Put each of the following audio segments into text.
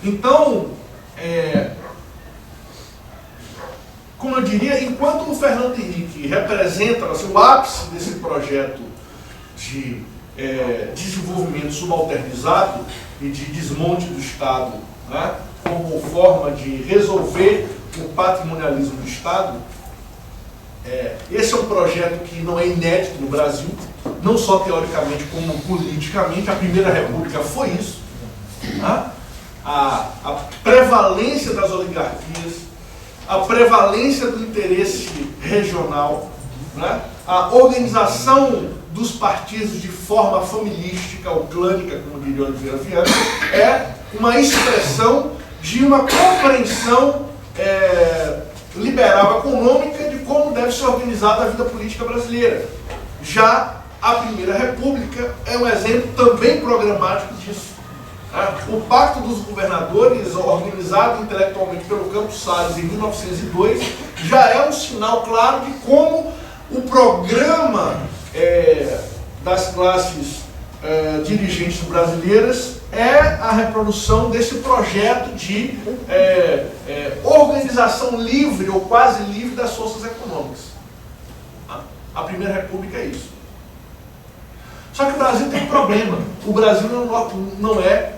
Então, como eu diria, enquanto o Fernando Henrique representa assim, o ápice desse projeto de desenvolvimento subalternizado e de desmonte do Estado, né, como forma de resolver o patrimonialismo do Estado, esse é um projeto que não é inédito no Brasil, não só teoricamente como politicamente. A Primeira República foi isso, né? A prevalência das oligarquias, a prevalência do interesse regional, né? A organização dos partidos de forma familística ou clânica, como diria Oliveira Viana, é uma expressão de uma compreensão liberal econômica de como deve ser organizada a vida política brasileira. Já a Primeira República é um exemplo também programático disso. O Pacto dos Governadores, organizado intelectualmente pelo Campos Salles em 1902, já é um sinal claro de como o programa das classes dirigentes brasileiras é a reprodução desse projeto de organização livre ou quase livre das forças econômicas. A Primeira República é isso. Só que o Brasil tem um problema. O Brasil não é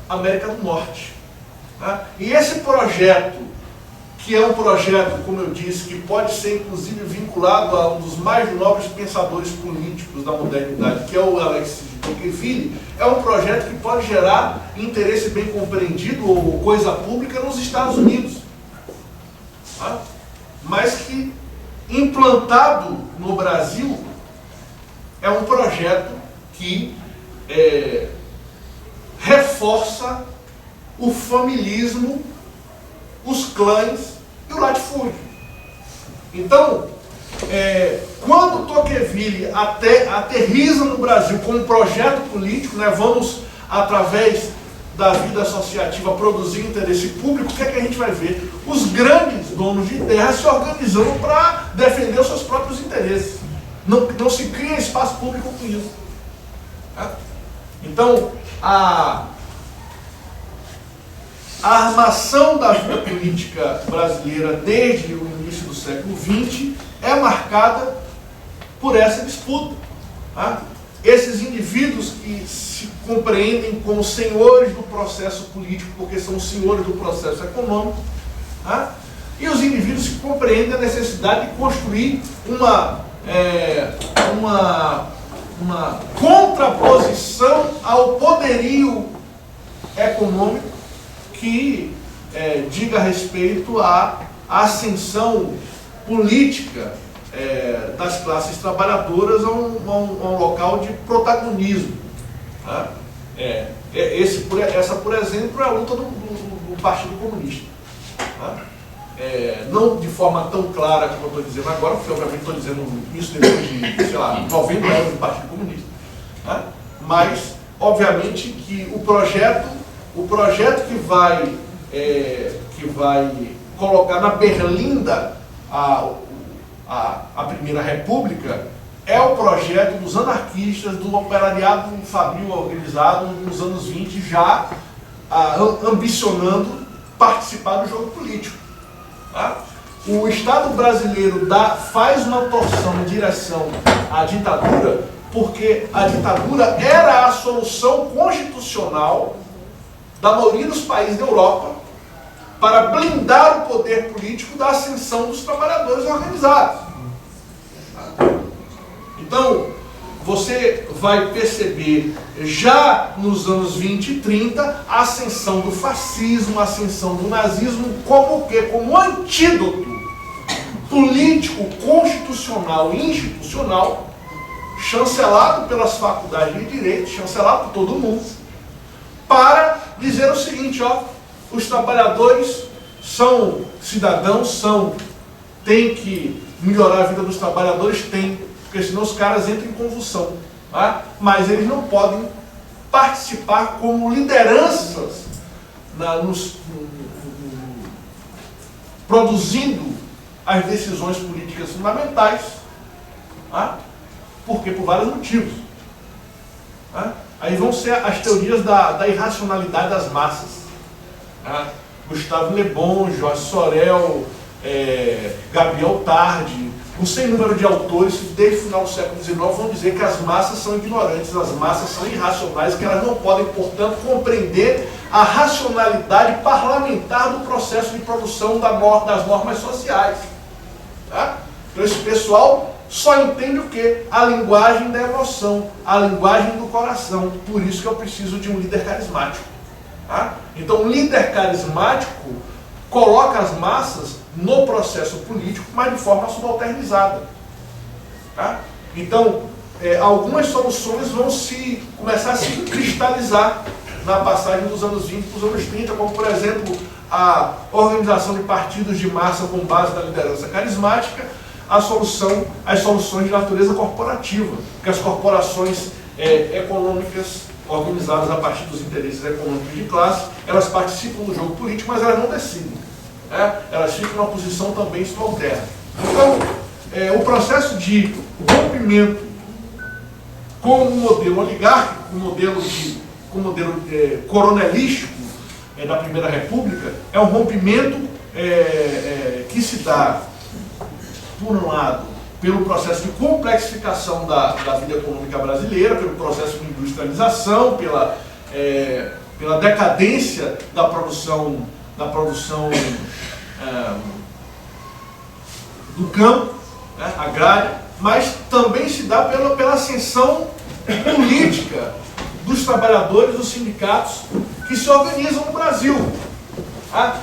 América do Norte. Tá? E esse projeto, que é um projeto, como eu disse, que pode ser inclusive vinculado a um dos mais nobres pensadores políticos da modernidade, que é o Alexis de Tocqueville, é um projeto que pode gerar interesse bem compreendido ou coisa pública nos Estados Unidos. Tá? Mas que, implantado no Brasil, é um projeto que reforça o familismo, os clãs e o latifúndio. Então, quando Tocqueville aterriza no Brasil como um projeto político, né, vamos, através da vida associativa, produzir interesse público, o que é que a gente vai ver? Os grandes donos de terra se organizando para defender os seus próprios interesses. Não se cria espaço público com isso. Tá? Então, a armação da vida política brasileira desde o início do século XX é marcada por essa disputa. Tá? Esses indivíduos que se compreendem como senhores do processo político, porque são senhores do processo econômico, tá? E os indivíduos que compreendem a necessidade de construir uma contraposição ao poderio econômico que diga respeito à ascensão política das classes trabalhadoras a um local de protagonismo. Tá? Essa, por exemplo, é a luta do Partido Comunista. Tá? Não de forma tão clara como eu estou dizendo agora, porque obviamente estou dizendo isso depois de, sei lá, 90 anos do Partido Comunista. Tá? Mas, obviamente, que o projeto que vai colocar na berlinda a Primeira República é o projeto dos anarquistas, do operariado fabril organizado nos anos 20, já ambicionando participar do jogo político. Tá? O Estado brasileiro faz uma torção em direção à ditadura, porque a ditadura era a solução constitucional da maioria dos países da Europa para blindar o poder político da ascensão dos trabalhadores organizados. Então, você vai perceber já nos anos 20 e 30 a ascensão do fascismo, a ascensão do nazismo como o quê? Como antídoto político, constitucional e institucional, chancelado pelas faculdades de direito, chancelado por todo mundo, para dizer o seguinte, os trabalhadores são cidadãos, tem que melhorar a vida dos trabalhadores, porque senão os caras entram em convulsão. Tá? Mas eles não podem participar como lideranças produzindo as decisões políticas fundamentais, tá? Porque por vários motivos. Tá? Aí vão ser as teorias da irracionalidade das massas. Gustavo Le Bon, Jorge Sorel, Gabriel Tardi, um sem número de autores, desde o final do século XIX, vão dizer que as massas são ignorantes, as massas são irracionais, que elas não podem, portanto, compreender a racionalidade parlamentar do processo de produção das normas sociais. Tá? Então esse pessoal só entende o quê? A linguagem da emoção, a linguagem do coração. Por isso que eu preciso de um líder carismático. Tá? Então, um líder carismático coloca as massas no processo político, mas de forma subalternizada. Tá? Então, algumas soluções vão começar a se cristalizar na passagem dos anos 20 para os anos 30, como, por exemplo, a organização de partidos de massa com base na liderança carismática, as soluções de natureza corporativa, porque as corporações econômicas organizadas a partir dos interesses econômicos de classe, elas participam do jogo político, mas elas não decidem. Elas ficam numa posição também subalterna. Então, o processo de rompimento com o modelo oligárquico, com o modelo coronelístico da Primeira República, é um rompimento que se dá, por um lado, pelo processo de complexificação da vida econômica brasileira, pelo processo de industrialização, pela decadência da produção do campo, agrária, mas também se dá pela ascensão política dos trabalhadores, dos sindicatos que se organizam no Brasil.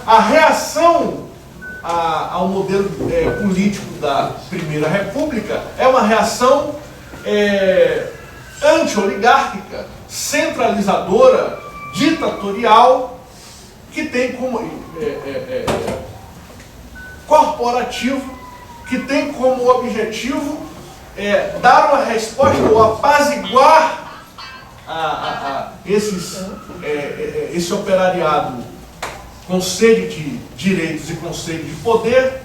A reação ao modelo político da Primeira República é uma reação anti-oligárquica, centralizadora, ditatorial, que tem como corporativo, que tem como objetivo dar uma resposta ou apaziguar esse operariado com sede de direitos e com sede de poder,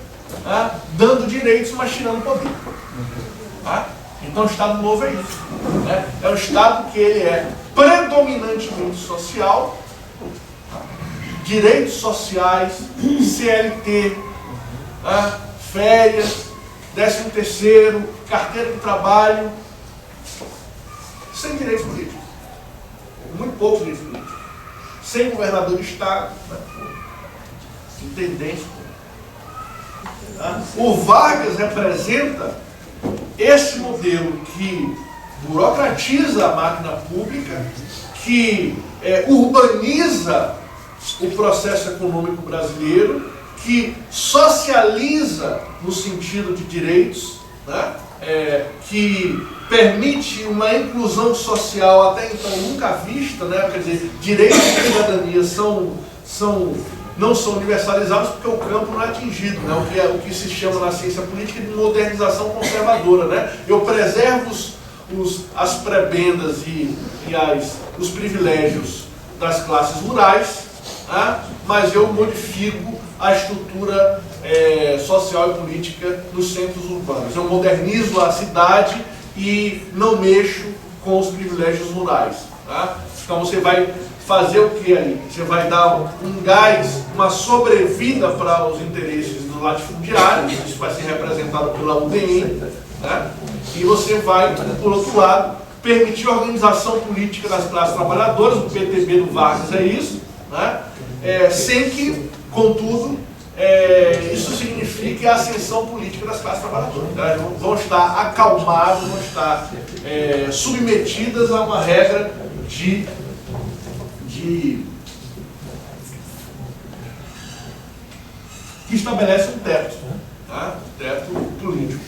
dando direitos, mas tirando poder. Então o Estado Novo é isso. É um Estado que ele é predominantemente social, direitos sociais, CLT, férias, 13º, carteira de trabalho, sem direitos políticos. Muito poucos direitos políticos. Sem governador de Estado, intendente. O Vargas representa esse modelo que burocratiza a máquina pública, que urbaniza o processo econômico brasileiro, que socializa no sentido de direitos, que permite uma inclusão social até então nunca vista, quer dizer, direitos de cidadania não são universalizados porque o campo não é atingido, o que se chama na ciência política de modernização conservadora. Eu preservo as prebendas e os privilégios das classes rurais, mas eu modifico a estrutura social e política nos centros urbanos. Eu modernizo a cidade e não mexo com os privilégios rurais. Então você vai fazer o que aí? Você vai dar um gás, uma sobrevida para os interesses do latifundiário, isso vai ser representado pela UDN, e você vai, por outro lado, permitir a organização política das classes trabalhadoras, o PTB do Vargas é isso, sem que, contudo, isso signifique a ascensão política das classes trabalhadoras. Elas vão estar acalmadas, vão estar submetidas a uma regra que estabelece um teto, um teto político.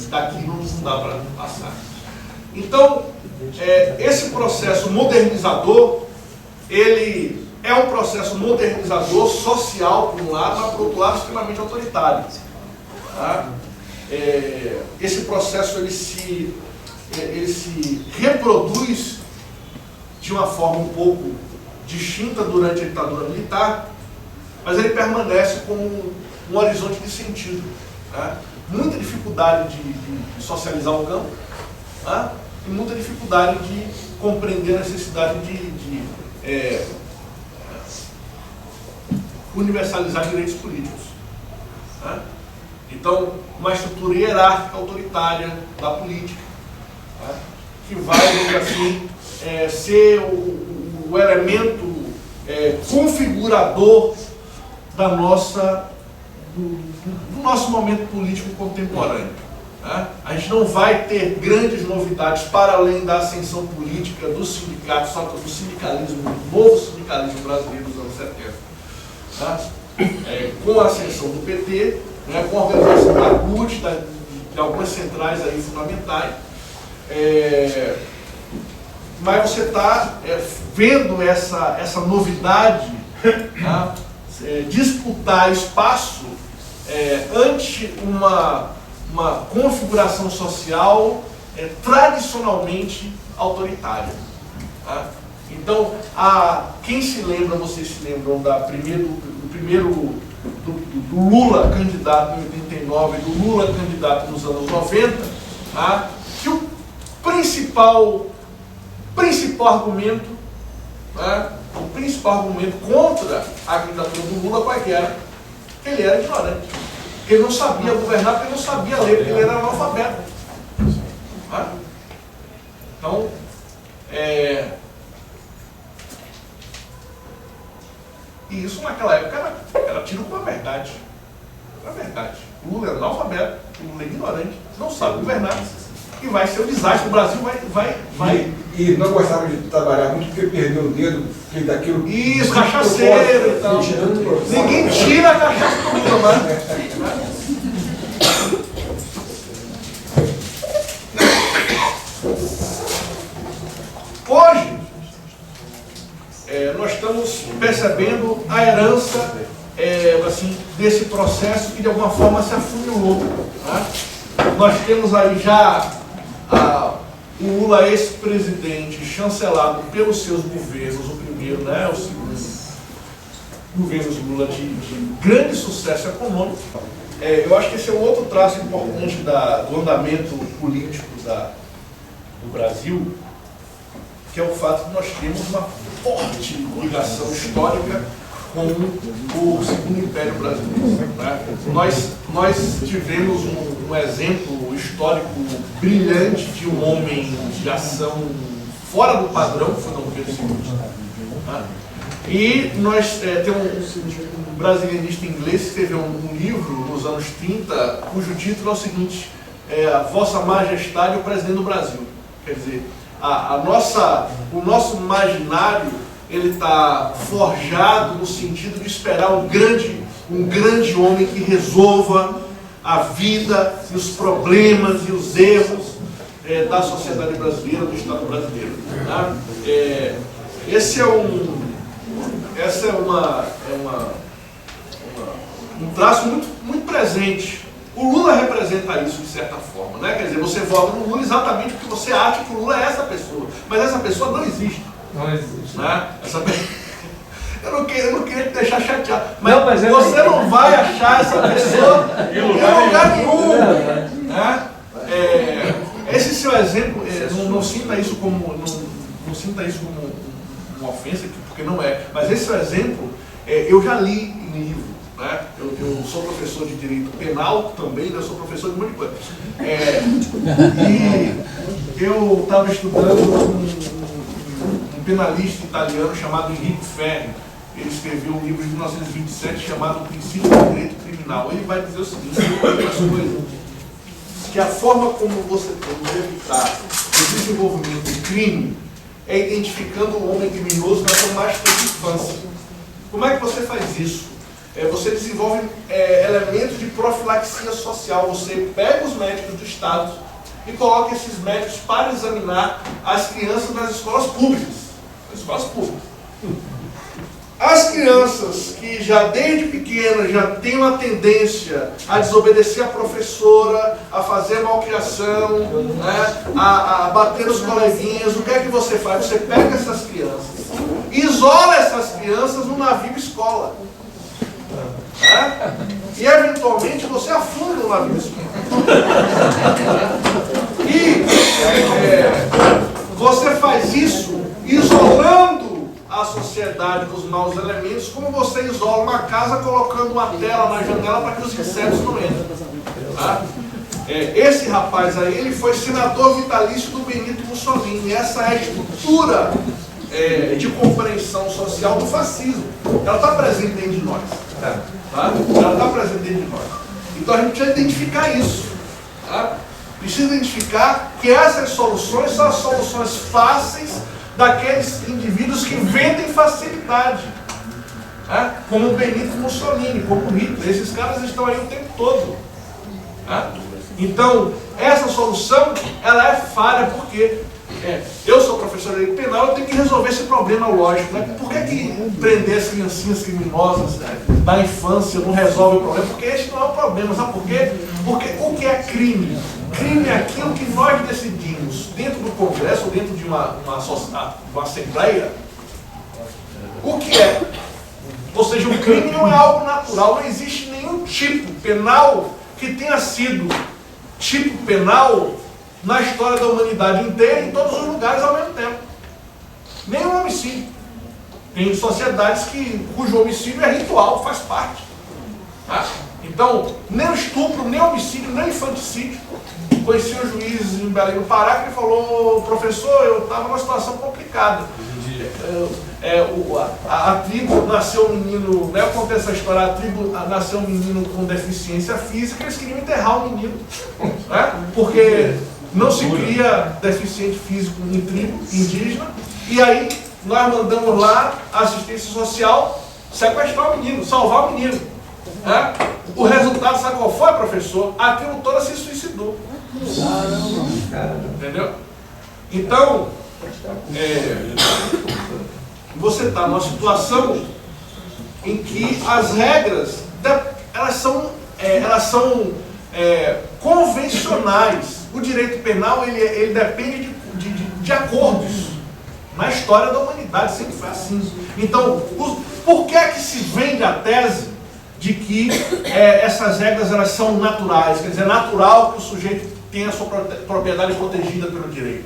Daqui não dá para passar. Então, esse processo modernizador, ele é um processo modernizador social, por um lado, mas por outro lado, extremamente autoritário. Esse processo ele se reproduz de uma forma um pouco distinta durante a ditadura militar, mas ele permanece como um horizonte de sentido. Muita dificuldade de socializar o campo, e muita dificuldade de compreender a necessidade universalizar direitos políticos. Né? Então, uma estrutura hierárquica autoritária da política, né? Que vai, assim, ser o elemento configurador da do nosso momento político contemporâneo. Né? A gente não vai ter grandes novidades para além da ascensão política dos sindicatos, só do sindicalismo, do novo sindicalismo brasileiro dos anos 70. Né? Com a ascensão do PT, né? Com a organização da CUT, de algumas centrais aí fundamentais. Mas você está vendo essa novidade, né? Disputar espaço ante uma configuração social tradicionalmente autoritária. Tá? Então, quem se lembra, vocês se lembram do Lula candidato em 89, do Lula candidato nos anos 90, tá? Que o principal argumento, né? O principal argumento contra a candidatura do Lula, qual que era? Que ele era ignorante. Que ele não sabia governar, porque ele não sabia ler, porque ele era analfabeto. Tá? Então, e isso naquela época era tido como a verdade. Era verdade. O Lula era analfabeto, o Lula é ignorante, não sabe governar. E vai ser um desastre. O Brasil vai. E não gostava de trabalhar muito porque perdeu o dedo, fez daquilo. Isso, cachaceiro e tal. Ninguém tira a cachaça do Lula, mas. Hoje, nós estamos percebendo a herança assim, desse processo que de alguma forma se afunilou. Né? Nós temos aí já o Lula ex-presidente chancelado pelos seus governos, o primeiro, né, o segundo, governos Lula de grande sucesso econômico. Eu acho que esse é um outro traço importante do andamento político do Brasil, que é o fato de nós termos uma forte ligação histórica com o Segundo Império Brasileiro. Né? Nós tivemos um exemplo histórico brilhante de um homem de ação fora do padrão, que foi Dom Pedro II. Né? E nós temos um brasilianista inglês que escreveu um livro nos anos 30, cujo título é o seguinte: Vossa Majestade, o Presidente do Brasil. Quer dizer, o nosso imaginário ele está forjado no sentido de esperar um grande homem que resolva a vida e os problemas e os erros da sociedade brasileira, do Estado brasileiro. Tá? Esse é um traço muito presente. O Lula representa isso de certa forma, né? Quer dizer, você vota no Lula exatamente porque você acha que o Lula é essa pessoa, mas essa pessoa não existe. Não existe. Né? Eu não queria te deixar chateado, mas você não vai achar essa pessoa em lugar nenhum. Né? Esse seu exemplo, não sinta isso como uma ofensa, porque não é. Mas esse seu exemplo, eu já li em livro. Né? Eu sou professor de direito penal também, eu sou professor de um monte de coisa. E eu estava estudando um penalista italiano chamado Enrico Ferri. Ele escreveu um livro de 1927 chamado O Princípio do Direito Criminal. Ele vai dizer o seguinte, que a forma como você pode evitar o desenvolvimento do crime é identificando o homem criminoso na sua mais tenra infância. Como é que você faz isso? Você desenvolve elementos de profilaxia social. Você pega os médicos do Estado e coloca esses médicos para examinar as crianças nas escolas públicas. As crianças que já desde pequenas já têm uma tendência a desobedecer a professora, a fazer malcriação, né, a bater nos coleguinhas, o que é que você faz? Você pega essas crianças, isola essas crianças no navio escola. E eventualmente você afunda o navio escola. E você faz isso isolando a sociedade dos maus elementos como você isola uma casa colocando uma tela na janela para que os insetos não entrem. Tá? Esse rapaz aí, ele foi senador vitalício do Benito Mussolini. Essa é a estrutura de compreensão social do fascismo. Ela está presente dentro de nós. Tá? Ela está presente dentro de nós. Então a gente precisa identificar isso. Tá? Precisa identificar que essas soluções são as soluções fáceis daqueles indivíduos que vendem facilidade. Tá? Como o Benito Mussolini, como o Hitler. Esses caras estão aí o tempo todo. Tá? Então, essa solução, ela é falha porque eu sou professor de direito penal, eu tenho que resolver esse problema lógico. Né? Por que prender as criancinhas criminosas da infância não resolve o problema? Porque esse não é o problema, sabe por quê? Porque o que é crime? Crime é aquilo que nós decidimos dentro do Congresso, dentro de uma assembleia, o que é. Ou seja, o crime não é algo natural, não existe nenhum tipo penal que tenha sido tipo penal na história da humanidade inteira, em todos os lugares ao mesmo tempo. Nenhum homicídio. Tem sociedades cujo homicídio é ritual, faz parte. Tá? Então, nem o estupro, nem o homicídio, nem o infanticídio. Conheci um juiz em Belém do Pará que falou: professor, eu estava numa situação complicada. A tribo nasceu um menino, né, eu contei essa história, a tribo nasceu um menino com deficiência física, eles queriam enterrar o menino, né, porque não se cria deficiente físico em tribo indígena, e aí nós mandamos lá a assistência social sequestrar o menino, salvar o menino. Né? O resultado, sabe qual foi, professor? A tribo toda se suicidou. Entendeu? Então, você está numa situação em que as regras elas são convencionais. O direito penal ele depende de acordos. Na história da humanidade sempre foi assim. Então, por que é que se vende a tese de que essas regras elas são naturais? Quer dizer, é natural que o sujeito tenha a sua propriedade protegida pelo direito.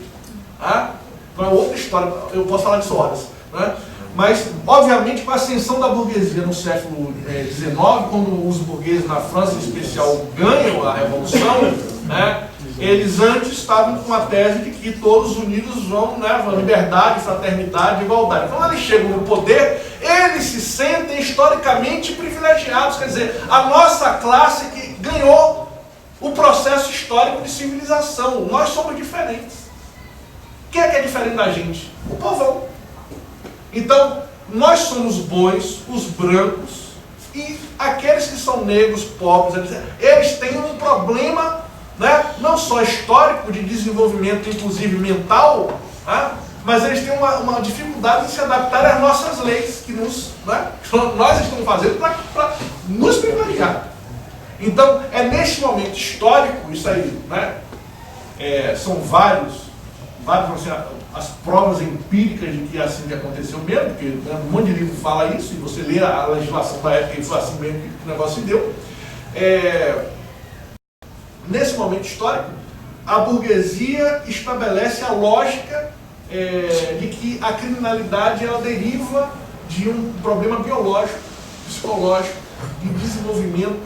Tá? Então é outra história, eu posso falar disso horas. Né? Mas, obviamente, com a ascensão da burguesia no século XIX, quando os burgueses na França, em especial, ganham a Revolução, né, eles antes estavam com a tese de que todos unidos vão, né, liberdade, fraternidade, igualdade. Quando eles chegam no poder, eles se sentem historicamente privilegiados. Quer dizer, a nossa classe que ganhou o processo histórico de civilização. Nós somos diferentes. Quem é que é diferente da gente? O povão. Então, nós somos bons, os brancos, e aqueles que são negros, pobres, eles têm um problema, né, não só histórico, de desenvolvimento, inclusive mental, né, mas eles têm uma dificuldade de se adaptar às nossas leis, que nós estamos fazendo para nos privilegiar. Então, neste momento histórico, isso aí, né, são vários assim, as provas empíricas de que é assim que aconteceu mesmo, porque, né, um monte de livro fala isso, e você lê a legislação da época e foi assim mesmo que o negócio se deu. Nesse momento histórico, a burguesia estabelece a lógica de que a criminalidade ela deriva de um problema biológico, psicológico, de desenvolvimento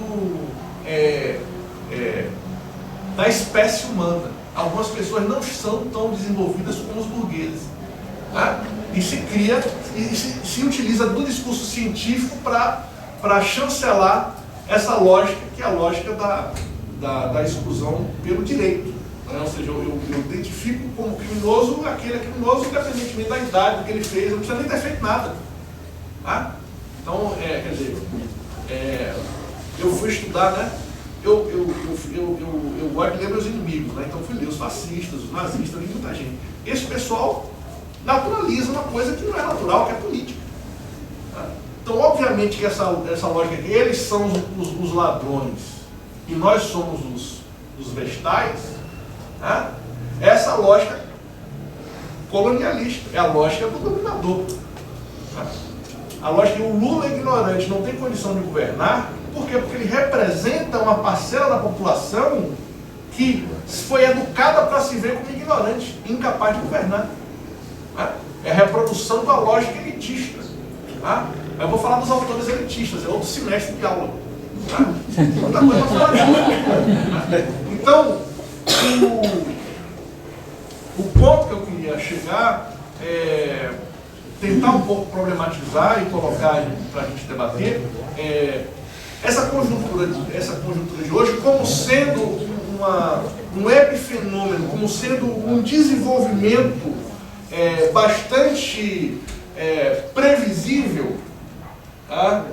da espécie humana. Algumas pessoas não são tão desenvolvidas como os burgueses. Tá? E se cria, e se utiliza do discurso científico para chancelar essa lógica, que é a lógica da exclusão pelo direito. Né? Ou seja, eu identifico como criminoso aquele criminoso, independentemente da idade, do que ele fez, não precisa nem ter feito nada. Tá? Então, quer dizer, eu fui estudar, né? Eu gosto de ler meus inimigos, né? Então fui ler os fascistas, os nazistas, li muita gente. Esse pessoal naturaliza uma coisa que não é natural, que é política. Tá? Então, obviamente que essa lógica aqui, eles são os ladrões e nós somos os vestais, tá? Essa lógica colonialista, é a lógica do dominador. Tá? A lógica que o Lula ignorante não tem condição de governar. Por quê? Porque ele representa uma parcela da população que foi educada para se ver como ignorante, incapaz de governar. Né? é a reprodução da lógica elitista. Tá? Eu vou falar dos autores elitistas, é outro semestre de aula. Tá? Outra coisa para falar disso. Então, o ponto que eu queria chegar é tentar um pouco problematizar e colocar para a gente debater essa conjuntura de hoje como sendo um epifenômeno, como sendo um desenvolvimento bastante previsível, tá,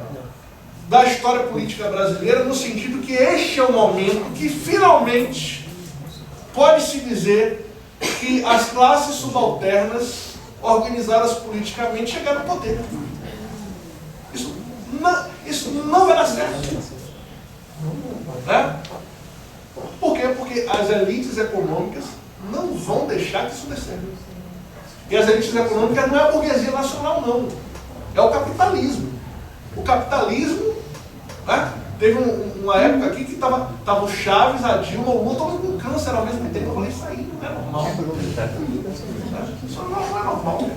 da história política brasileira, no sentido que este é o momento que finalmente pode-se dizer que as classes subalternas organizadas politicamente chegaram ao poder. Isso não vai dar certo. Né? Por quê? Porque as elites econômicas não vão deixar que isso dê certo. E as elites econômicas não é a burguesia nacional, não. É o capitalismo. O capitalismo, né? Teve uma época aqui que tava o Chaves, a Dilma, o Lula, todo mundo com câncer ao mesmo tempo. Eu falei, isso aí não é normal. Isso não é normal.